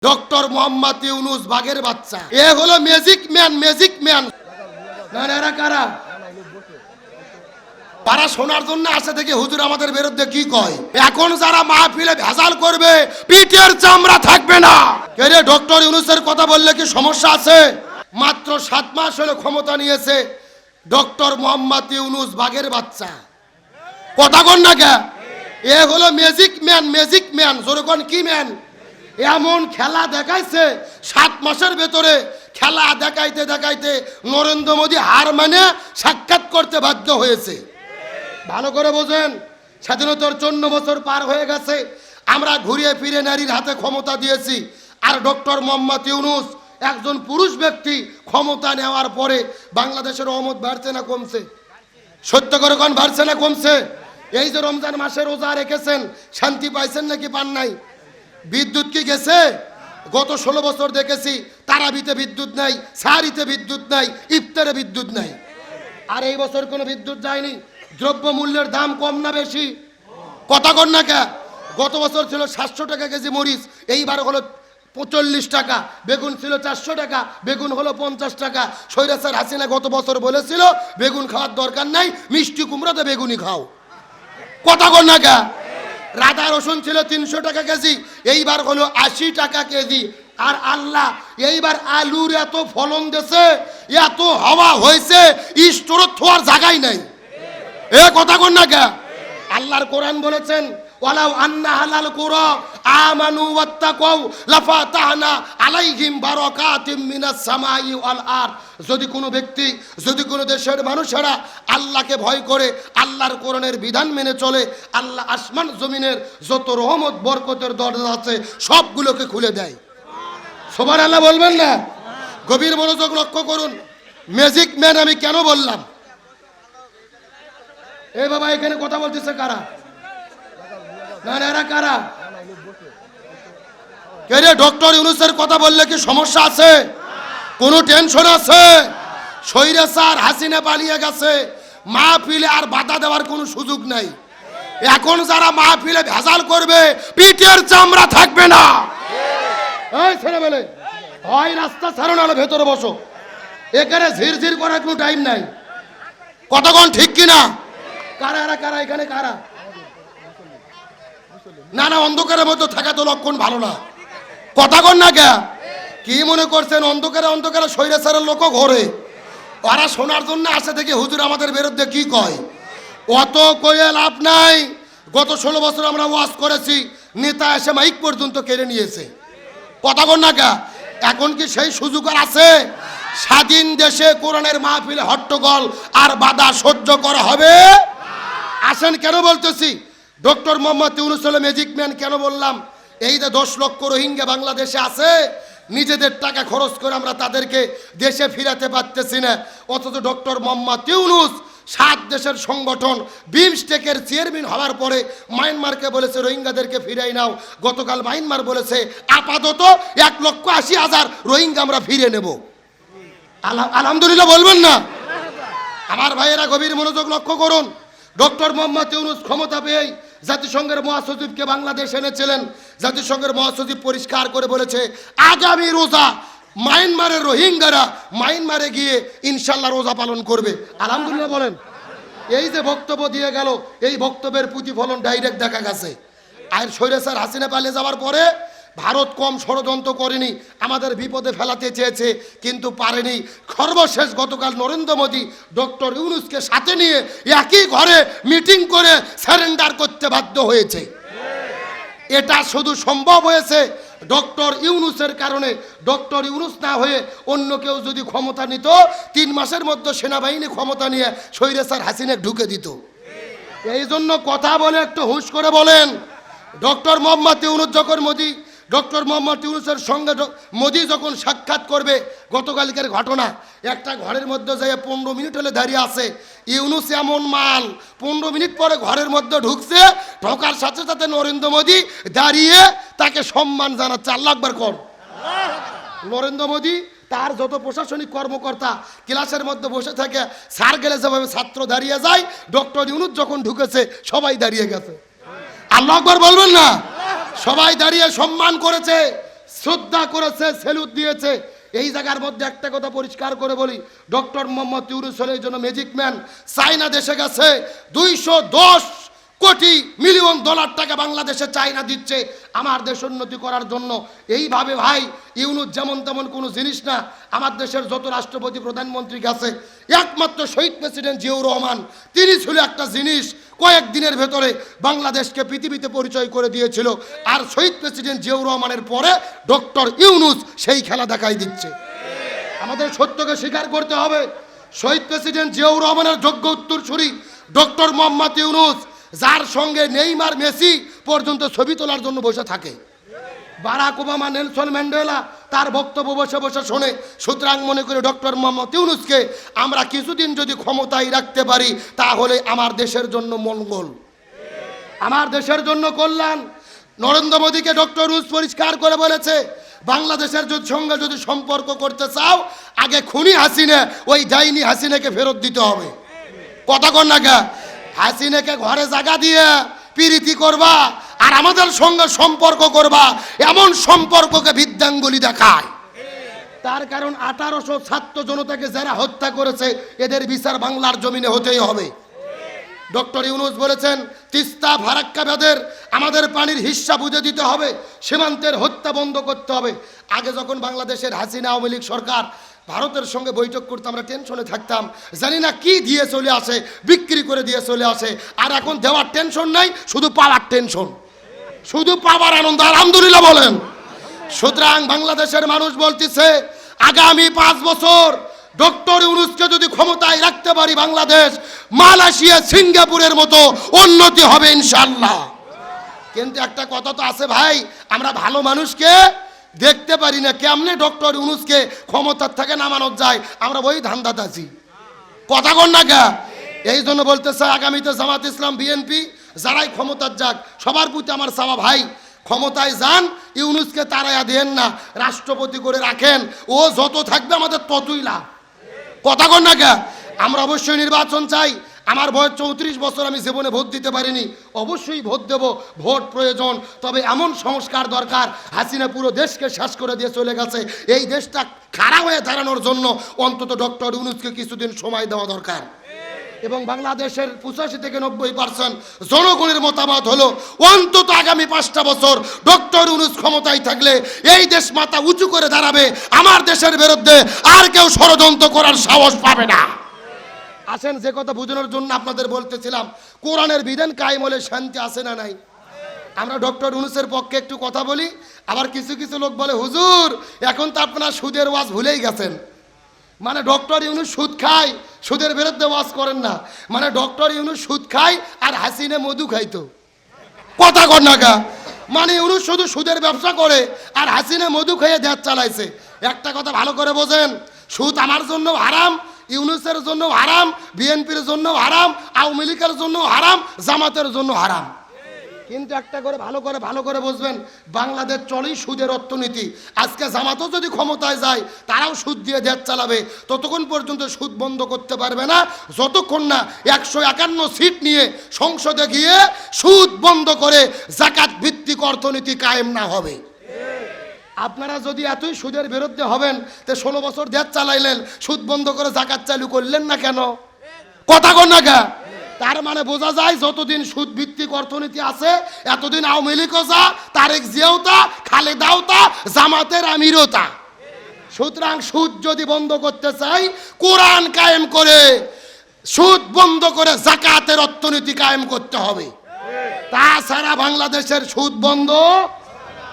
Doctor Mohammad Yunus বাঘের বাচ্চা। এ হলো ম্যাজিক ম্যান। না এরা কারা? তারা শোনার জন্য আসে থেকে হুজুর আমাদের বিরুদ্ধে কি কয়। এখন যারা মাহফিলে ভেজাল করবে পিঠের চামড়া থাকবে না। কে রে, ডক্টর ইউনুসের কথা বললে কি সমস্যা আছে? মাত্র 7 মাস হলো ক্ষমতা নিয়েছে ডক্টর মোহাম্মদ ইউনুস বাঘের বাচ্চা। কথা কন না কে? এ হলো ম্যাজিক ম্যান। জোরকন কি ম্যান? এমন খেলা দেখাইছে 7 মাসের ভেতরে। খেলা দেখাইতে নরেন্দ্র মোদী হার মানে সাক্ষাৎ করতে বাধ্য হয়েছে। ভালো করে বোঝেন, স্বাধীনতার 54 বছর পার হয়ে গেছে। আমরা ঘুরিয়ে ফিরে নারীর হাতে ক্ষমতা দিয়েছি। আর ডক্টর মোহাম্মদ ইউনুস একজন পুরুষ ব্যক্তি ক্ষমতা নেওয়ার পরে বাংলাদেশের রহমত বাড়ছে না কমছে? সত্য করে কোন বাড়ছে না কমছে? এই যে রমজান মাসে রোজা রেখেছেন, শান্তি পাইছেন নাকি পান নাই? বিদ্যুৎ কি গেছে? গত 16 বছর দেখেছি তারাবিতে বিদ্যুৎ নাই, সাহারিতে বিদ্যুৎ নাই, ইফতারে বিদ্যুৎ নাই। আর এই বছর কোনো বিদ্যুৎ যায়নি। দ্রব্য মূল্যের দাম কম না বেশি? কথা কন না কে? গত বছর ছিল 700 টাকা কেজি মরিচ, এইবার হলো 45 টাকা। বেগুন ছিল 400 টাকা, বেগুন হলো 50 টাকা। স্বৈরাচার হাসিনা গত বছর বলেছিল বেগুন খাওয়ার দরকার নাই, মিষ্টি কুমড়াতে বেগুনি খাও। কথা কন না কে? রাধা রসুন ছিল 300 টাকা কেজি, এইবার হলো 80 টাকা কেজি। আর আল্লাহ এইবার আলুর এত ফলন দিয়েছে, এত হাওয়া হয়েছে, স্টোর থোয়ার জায়গাই নাই। এ কথা কন না কে? আল্লাহর কোরআন বলেছেন ওয়ালাউ আন্না হালাল কুরা আমানু ওয়াত্তাকাউ লাফাতাহনা আলাইহিম বারাকাতিম মিনাস সামাই ওয়াল আরদ। যদি কোনো ব্যক্তি, যদি কোনো দেশের মানুষেরা আল্লাহকে ভয় করে, আল্লাহর কোরআনের বিধান মেনে চলে, আল্লাহ আসমান জমিনের যত রহমত বরকতের দরজা আছে সবগুলোকে খুলে দেয়। সুবহানাল্লাহ বলবেন না? গভীর মনোযোগ লক্ষ্য করুন। ম্যাজিক ম্যান আমি কেন বললাম? এ বাবা, এখানে কথা বলতেছে কারা? না এরা কারা? কে রে, ডক্টর ইউনুসের কথা বললে কি সমস্যা আছে? কোনো টেনশন আছে? স্বৈরাচার হাসিনা পালিয়ে গেছে, মাহফিলে আর বাধা দেওয়ার কোনো সুযোগ নাই। এখন যারা মাহফিলে ভেজাল করবে পিঠের চামড়া থাকবে না। এই ছেলেবেলে, হয় রাস্তা ছাড়ো না ভেতরে বসো। এখানে ঝিরঝির করার কোনো টাইম নাই। কতক্ষণ ঠিক কিনা? কারা এরা কারা? এখানে কারা? না অন্ধকারের মধ্যে থাকা তো লক্ষণ ভালো না। কথা কন না কে? কি মনে করছেন অন্ধকারে স্বৈরাচারের লোক ঘরে? ওরা শোনার জন্য আসে থেকে হুজুর আমাদের বিরুদ্ধে কি কয়। অত কয়ে লাভ নাই। গত 16 বছর আমরা ওয়াজ করেছি, নেতা এসে মাইক পর্যন্ত কেড়ে নিয়েছে। কথা কন না কে? এখন কি সেই সুযোগ আর আছে? স্বাধীন দেশে কোরআনের মাহফিলে হট্টগোল আর বাধা সহ্য করা হবে? আসেন কেন বলতেছি ডক্টর মোহাম্মদ ইউনুস হলো ম্যাজিক ম্যান কেন বললাম? এই যে 10 লক্ষ রোহিঙ্গা বাংলাদেশে আছে, নিজেদের টাকা খরচ করে আমরা তাদেরকে দেশে ফিরাতে পারতেছি না। অথচ ডক্টর মোহাম্মদ ইউনুস 7 দেশের সংগঠন বিমস্টেকের চেয়ারম্যান হওয়ার পরে মায়ানমারকে বলেছে রোহিঙ্গাদেরকে ফিরাই নাও। গতকাল মায়ানমার বলেছে আপাতত 1,80,000 রোহিঙ্গা আমরা ফিরে নেব। আলহামদুলিল্লাহ বলবেন না? আমার ভাইয়েরা গভীর মনোযোগ লক্ষ্য করুন। ডক্টর মোহাম্মদ ইউনুস ক্ষমতা পেয়ে জাতিসংঘের মহাসচিবকে বাংলাদেশ এনেছিলেন। জাতিসংঘের মহাসচিব পরিষ্কার করে বলেছে আগামী রোজা মায়ানমারের রোহিঙ্গারা মায়ানমারে গিয়ে ইনশাল্লাহ রোজা পালন করবে। আলহামদুলিল্লাহ বলেন। এই যে বক্তব্য দিয়ে গেল, এই বক্তব্যের প্রতিফলন ডাইরেক্ট দেখা গেছে। আর স্বৈরাচার হাসিনা পালিয়ে যাওয়ার পরে ভারত কম ষড়যন্ত্র করেনি, আমাদের বিপদে ফেলাতে চেয়েছে কিন্তু পারেনি। সর্বশেষ গতকাল নরেন্দ্র মোদী ডক্টর ইউনুসকে সাথে নিয়ে একই ঘরে মিটিং করে সারেন্ডার করতে বাধ্য হয়েছে। এটা শুধু সম্ভব হয়েছে ডক্টর ইউনুসের কারণে। ডক্টর ইউনুস না হয়ে অন্য কেউ যদি ক্ষমতা নিত, 3 মাসের মধ্যে সেনাবাহিনী ক্ষমতা নিয়ে স্বৈরাচার হাসিনা ঢুকে দিত। এই জন্য কথা বলে একটু হুঁশ করে বলেন। ডক্টর মোহাম্মদ ইউনুস যখন ডক্টর মোহাম্মদ ইউনুসের সঙ্গে মোদি যখন সাক্ষাৎ করবে, গতকালকের ঘটনা, একটা ঘরের মধ্যে যাই 15 মিনিট হলে দাঁড়িয়ে আছে। ইউনুস এমন মাল, 15 মিনিট পরে ঘরের মধ্যে ঢুকছে। ঢোকার সাথে সাথে নরেন্দ্র মোদী দাঁড়িয়ে তাকে সম্মান জানাচ্ছে। আল্লাহু আকবার কর। নরেন্দ্র মোদী তার যত প্রশাসনিক কর্মকর্তা ক্লাসের মধ্যে বসে থাকে, স্যার গেলে যেভাবে ছাত্র দাঁড়িয়ে যায়, ডক্টর ইউনুস যখন ঢুকেছে সবাই দাঁড়িয়ে গেছে। আল্লাহু আকবার বলবেন না? সবাই দাঁড়িয়ে সম্মান করেছে। শ্রদ্ধা করেছে, স্যালুট দিয়েছে। এই জায়গার মধ্যে একটা কথা পরিষ্কার করে বলি, ডক্টর মোহাম্মদ ইউনূস এই জন্য ম্যাজিক ম্যান। চায়না দেশে গেছে, 210 কোটি মিলিয়ন ডলার টাকা বাংলাদেশে চায়না দিচ্ছে আমার দেশ উন্নতি করার জন্য। এইভাবে ভাই ইউনূস যেমন তেমন কোনো জিনিস না। আমার দেশের যত রাষ্ট্রপতি প্রধানমন্ত্রী গেছে, একমাত্র শহীদ প্রেসিডেন্ট জিয়াউর রহমান, তিনি ছিল একটা জিনিস, কয়েকদিনের ভেতরে বাংলাদেশকে পৃথিবীতে পরিচয় করে দিয়েছিল। আর শহীদ প্রেসিডেন্ট জিয়াউর রহমানের পরে ডক্টর ইউনূস সেই খেলা দেখাই দিচ্ছে। আমাদের সত্যকে স্বীকার করতে হবে, শহীদ প্রেসিডেন্ট জিয়াউর রহমানের যোগ্য উত্তরসূরি ডক্টর মোহাম্মদ ইউনূস, যার সঙ্গে নেইমার, মেসি পর্যন্ত ছবি তোলার জন্য বসে থাকে। বারাক ওবামা, নেলসন ম্যান্ডেলা তার বক্তব্য বসে বসে শোনে। সুতরাং মনে করি ডক্টর মোহাম্মদ ইউনূসকে আমরা কিছুদিন যদি ক্ষমতায় রাখতে পারি, তাহলে আমার দেশের জন্য মঙ্গল, আমার দেশের জন্য কল্যাণ। নরেন্দ্র মোদীকে ডক্টর ইউনূস পরিষ্কার করে বলেছে, বাংলাদেশের সঙ্গে যদি সম্পর্ক করতে চাও, আগে খুনি হাসিনা, ওই ডাইনি হাসিনাকে ফেরত দিতে হবে। কথা কন না কে? হাসিনাকে ঘরে জায়গা দিয়ে প্রীতি করবা আর আমাদের সঙ্গে সম্পর্ক করবা, এমন সম্পর্ককে বৃদ্ধাঙ্গুলি দেখায়। তার কারণ 1800 ছাত্র জনতাকে যারা হত্যা করেছে, এদের বিচার বাংলার জমিনে হতেই হবে। ডক্টর ইউনূস বলেছেন, তিস্তা ফারাক্কা বাঁধের আমাদের পানির হিস্সা বুঝে দিতে হবে, সীমান্তের হত্যা বন্ধ করতে হবে। আগে যখন বাংলাদেশের হাসিনা আওয়ামী লীগ সরকার ভারতের সঙ্গে বৈঠক করতাম, আমরা টেনশনে থাকতাম, জানি না কি দিয়ে চলে আসে, বিক্রি করে দিয়ে চলে আসে। আর এখন দেওয়ার টেনশন নাই, শুধু পাওয়ার টেনশন, শুধু পাওয়ার আনন্দ। আলহামদুলিল্লাহ বলেন। সুতরাং বাংলাদেশের মানুষ বলতেছে, আগামী 5 বছর ডক্টর ইউনূসকে যদি ক্ষমতায় রাখতে পারি, বাংলাদেশ মালয়েশিয়া, সিঙ্গাপুরের মতো উন্নতি হবে ইনশাআল্লাহ। কিন্তু একটা কথা তো আছে ভাই, আমরা ভালো মানুষকে দেখতে পারি না, কেমনে ডক্টর ইউনূসকে ক্ষমতার থেকে নামানো যায়, আমরা ওই ধান্দাতে আছি। কথা কন না কে? এই জন্য বলতে চাই, আগামীতে জামাত ইসলাম, বিএনপি যারাই ক্ষমতার যাক, সবার প্রতি আমার চাওয়া ভাই, ক্ষমতায় যান, ইউনূসকে তাড়াইয়া দেন না, রাষ্ট্রপতি করে রাখেন। ও যত থাকবে আমাদের ততই লাভ। কথা কন না কে? আমরা অবশ্যই নির্বাচন চাই। আমার বয়স 34 বছর, আমি জীবনে ভোট দিতে পারিনি, অবশ্যই ভোট দেব, ভোট প্রয়োজন। তবে এমন সংস্কার দরকার, হাসিনা পুরো দেশকে শেষ করে দিয়ে চলে গেছে, এই দেশটা খাড়া হয়ে দাঁড়ানোর জন্য অন্তত ডক্টর ইউনূসকে কিছুদিন সময় দেওয়া দরকার। এবং বাংলাদেশের 85 থেকে 90% জনগণের মতামত হলো, অন্তত আগামী 5টা বছর ডক্টর ইউনূস ক্ষমতায় থাকলে এই দেশ মাথা উঁচু করে দাঁড়াবে, আমার দেশের বিরুদ্ধে আর কেউ ষড়যন্ত্র করার সাহস পাবে না। আসেন, যে কথা বোঝানোর জন্য আপনাদের বলতেছিলাম, কোরআনের বিধান কায়েম হলে শান্তি আসে না নাই? আমরা ডক্টর ইউনূসের পক্ষে একটু কথা বলি। আবার কিছু কিছু লোক বলে, হুজুর এখন তো আপনারা সুদের ওয়াজ ভুলেই গেছেন। মানে ডক্টর ইউনূস সুদ খায়, সুদের বিরুদ্ধে ওয়াজ করেন না। মানে ডক্টর ইউনূস সুদ খায় আর হাসিনা মধু খাইতো। কথা কর না গা? মানে ইউনূস শুধু সুদের ব্যবসা করে আর হাসিনা মধু খেয়ে দেশ চালাইছে। একটা কথা ভালো করে বোঝেন, সুদ আমার জন্য হারাম, ইউনূসের জন্য হারাম, বিএনপির জন্য হারাম, আওয়ামী লীগের জন্য হারাম, জামাতের জন্য হারাম। কিন্তু একটা করে ভালো করে বুঝবেন, বাংলাদেশ চলেই সুদের অর্থনীতি। আজকে জামাতও যদি ক্ষমতায় যায়, তারাও সুদ দিয়ে দেশ চালাবে। ততক্ষণ পর্যন্ত সুদ বন্ধ করতে পারবে না, যতক্ষণ না 151 সিট নিয়ে সংসদে গিয়ে সুদ বন্ধ করে যাকাত ভিত্তিক অর্থনীতি কায়েম না হবে। আপনারা যদি এতই সুদের বিরুদ্ধে হবেন, তো 16 বছর দেশ চালাইলেন, সুদ বন্ধ করে যাকাত চালু করলেন না কেন? কথা কন না কে? তার মানে বোঝা যায়, যতদিন সুদ ভিত্তিক অর্থনীতি আছে, এতদিন আওয়ামী লীগও তা, তারেক জিয়াও তা, খালেদাও তা, জামাতের আমিরও তা। সুতরাং সুদ যদি বন্ধ করতে চাই, কোরআন কায়েম করে, সুদ বন্ধ করে যাকাতের অর্থনীতি কায়েম করতে হবে। তাছাড়া বাংলাদেশের সুদ বন্ধ